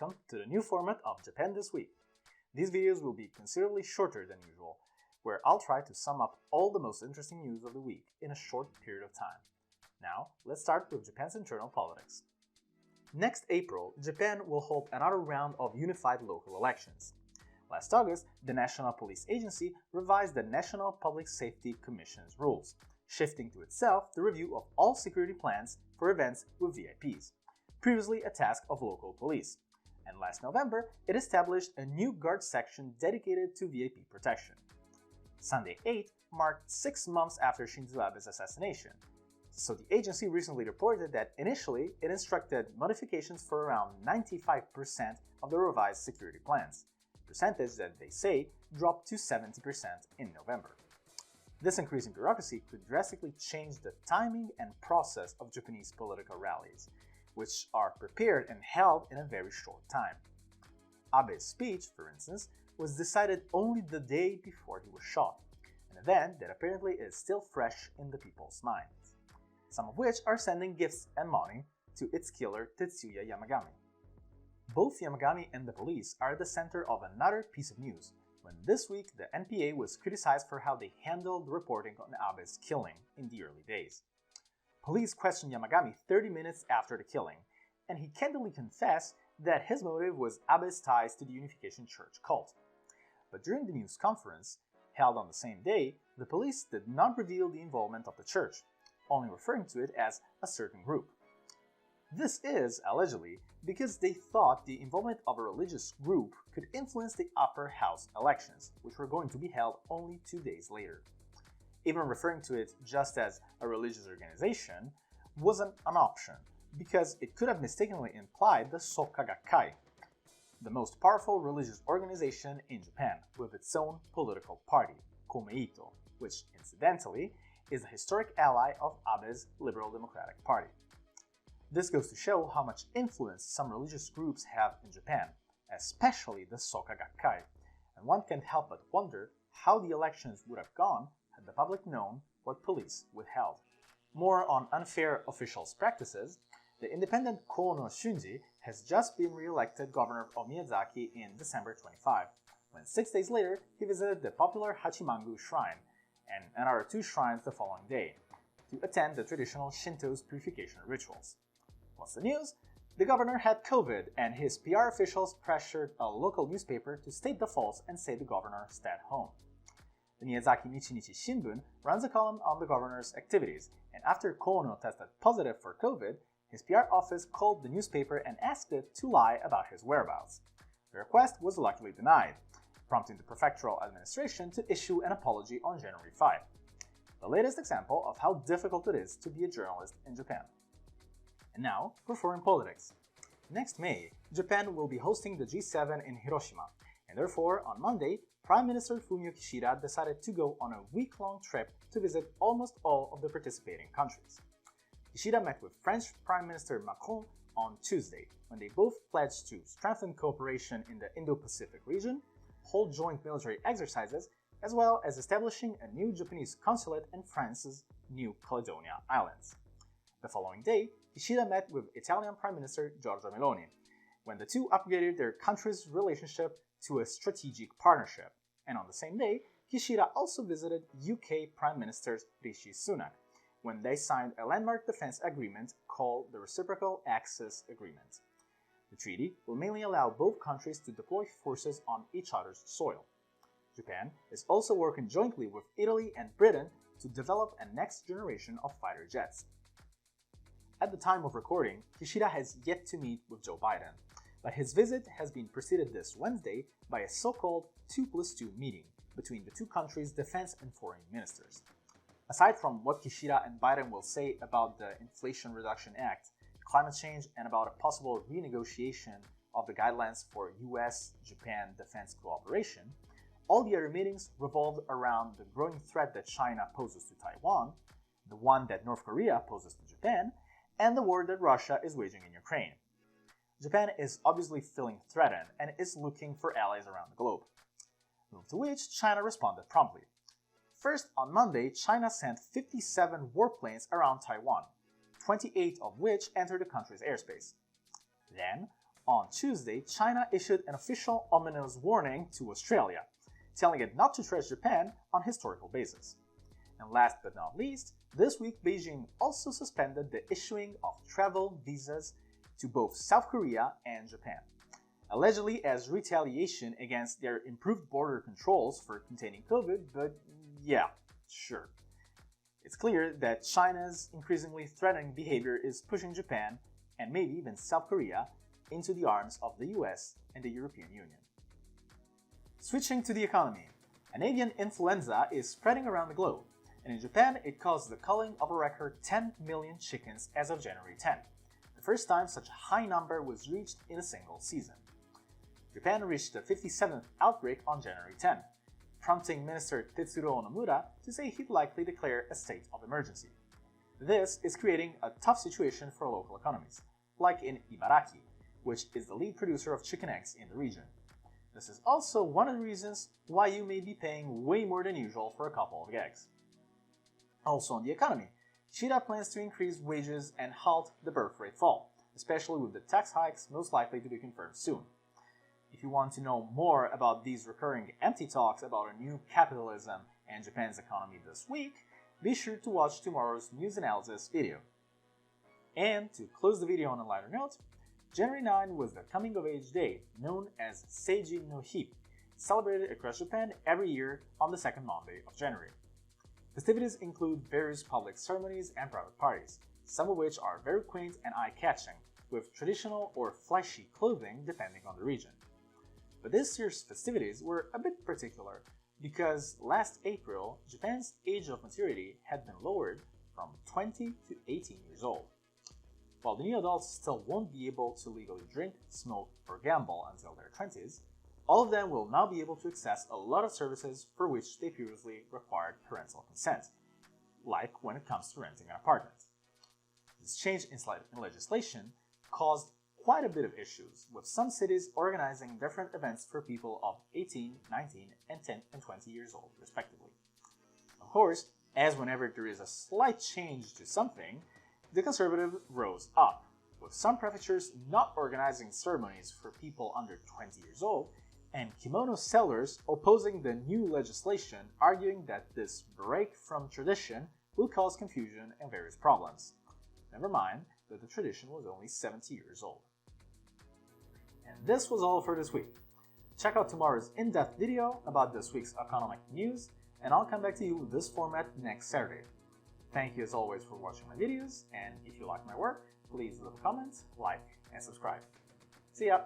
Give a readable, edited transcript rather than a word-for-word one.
welcome to the new format of Japan This Week. These videos will be considerably shorter than usual, where I'll try to sum up all the most interesting news of the week in a short period of time. Now, let's start with Japan's internal politics. Next April, Japan will hold another round of unified local elections. Last August, the National Police Agency revised the National Public Safety Commission's rules, shifting to itself the review of all security plans for events with VIPs, previously a task of local police. And last November, it established a new guard section dedicated to VIP protection. Sunday 8 marked 6 months after Shinzo Abe's assassination, so the agency recently reported that initially it instructed modifications for around 95% of the revised security plans, percentage that they say dropped to 70% in November. This increase in bureaucracy could drastically change the timing and process of Japanese political rallies, which are prepared and held in a very short time. Abe's speech, for instance, was decided only the day before he was shot, an event that apparently is still fresh in the people's minds, some of which are sending gifts and money to its killer Tetsuya Yamagami. Both Yamagami and the police are at the center of another piece of news, when this week the NPA was criticized for how they handled reporting on Abe's killing in the early days. Police questioned Yamagami 30 minutes after the killing, and he candidly confessed that his motive was Abe's ties to the Unification Church cult. But during the news conference, held on the same day, the police did not reveal the involvement of the church, only referring to it as a certain group. This is, allegedly, because they thought the involvement of a religious group could influence the upper house elections, which were going to be held only 2 days later. Even referring to it just as a religious organization wasn't an option, because it could have mistakenly implied the Soka Gakkai, the most powerful religious organization in Japan, with its own political party, Komeito, which, incidentally, is a historic ally of Abe's Liberal Democratic Party. This goes to show how much influence some religious groups have in Japan, especially the Soka Gakkai, and one can't help but wonder how the elections would have gone had the public known what police withheld. More on unfair officials' practices, the independent Kono Shunji has just been re-elected governor of Miyazaki in December 25, when 6 days later he visited the popular Hachimangu Shrine and another 2 shrines the following day to attend the traditional Shinto's purification rituals. What's the news? The governor had COVID, and his PR officials pressured a local newspaper to state the false and say the governor stayed home. The Miyazaki Nichi-Nichi Shimbun runs a column on the governor's activities, and after Kono tested positive for COVID, his PR office called the newspaper and asked it to lie about his whereabouts. The request was luckily denied, prompting the prefectural administration to issue an apology on January 5. The latest example of how difficult it is to be a journalist in Japan. And now, for foreign politics. Next May, Japan will be hosting the G7 in Hiroshima, and therefore, on Monday, Prime Minister Fumio Kishida decided to go on a week-long trip to visit almost all of the participating countries. Kishida met with French Prime Minister Macron on Tuesday, when they both pledged to strengthen cooperation in the Indo-Pacific region, hold joint military exercises, as well as establishing a new Japanese consulate in France's New Caledonia Islands. The following day, Kishida met with Italian Prime Minister Giorgia Meloni, when the two upgraded their countries' relationship to a strategic partnership. And on the same day, Kishida also visited UK Prime Minister Rishi Sunak, when they signed a landmark defense agreement called the Reciprocal Access Agreement. The treaty will mainly allow both countries to deploy forces on each other's soil. Japan is also working jointly with Italy and Britain to develop a next generation of fighter jets. At the time of recording, Kishida has yet to meet with Joe Biden, but his visit has been preceded this Wednesday by a so-called 2+2 meeting between the two countries' defense and foreign ministers. Aside from what Kishida and Biden will say about the Inflation Reduction Act, climate change, and about a possible renegotiation of the guidelines for US-Japan defense cooperation, all the other meetings revolved around the growing threat that China poses to Taiwan, the one that North Korea poses to Japan, and the war that Russia is waging in Ukraine. Japan is obviously feeling threatened and is looking for allies around the globe, to which China responded promptly. First, on Monday, China sent 57 warplanes around Taiwan, 28 of which entered the country's airspace. Then, On Tuesday, China issued an official ominous warning to Australia, telling it not to trust Japan on historical basis. And last but not least, this week Beijing also suspended the issuing of travel visas to both South Korea and Japan, allegedly as retaliation against their improved border controls for containing COVID, but yeah, sure. It's clear that China's increasingly threatening behavior is pushing Japan, and maybe even South Korea, into the arms of the US and the European Union. Switching to the economy, an avian influenza is spreading around the globe, and in Japan it caused the culling of a record 10 million chickens as of January 10, the first time such a high number was reached in a single season. Japan reached the 57th outbreak on January 10, prompting Minister Tetsuro Onomura to say he'd likely declare a state of emergency. This is creating a tough situation for local economies, like in Ibaraki, which is the lead producer of chicken eggs in the region. This is also one of the reasons why you may be paying way more than usual for a couple of eggs. Also on the economy, Kishida plans to increase wages and halt the birth rate fall, especially with the tax hikes most likely to be confirmed soon. If you want to know more about these recurring empty talks about a new capitalism and Japan's economy this week, be sure to watch tomorrow's news analysis video. And to close the video on a lighter note, January 9 was the coming-of-age day known as Seiji no Hi, celebrated across Japan every year on the second Monday of January. Festivities include various public ceremonies and private parties, some of which are very quaint and eye-catching, with traditional or flashy clothing depending on the region. But this year's festivities were a bit particular because last April, Japan's age of maturity had been lowered from 20 to 18 years old. While the new adults still won't be able to legally drink, smoke, or gamble until their 20s, all of them will now be able to access a lot of services for which they previously required parental consent, like when it comes to renting an apartment. This change in legislation caused quite a bit of issues, with some cities organizing different events for people of 18, 19, and 10 and 20 years old, respectively. Of course, as whenever there is a slight change to something, the conservative rose up, with some prefectures not organizing ceremonies for people under 20 years old, and kimono sellers opposing the new legislation, arguing that this break from tradition will cause confusion and various problems. Never mind that the tradition was only 70 years old. And this was all for this week. Check out tomorrow's in-depth video about this week's economic news, and I'll come back to you with this format next Saturday. Thank you as always for watching my videos, and if you like my work, please leave a comment, like, and subscribe. See ya!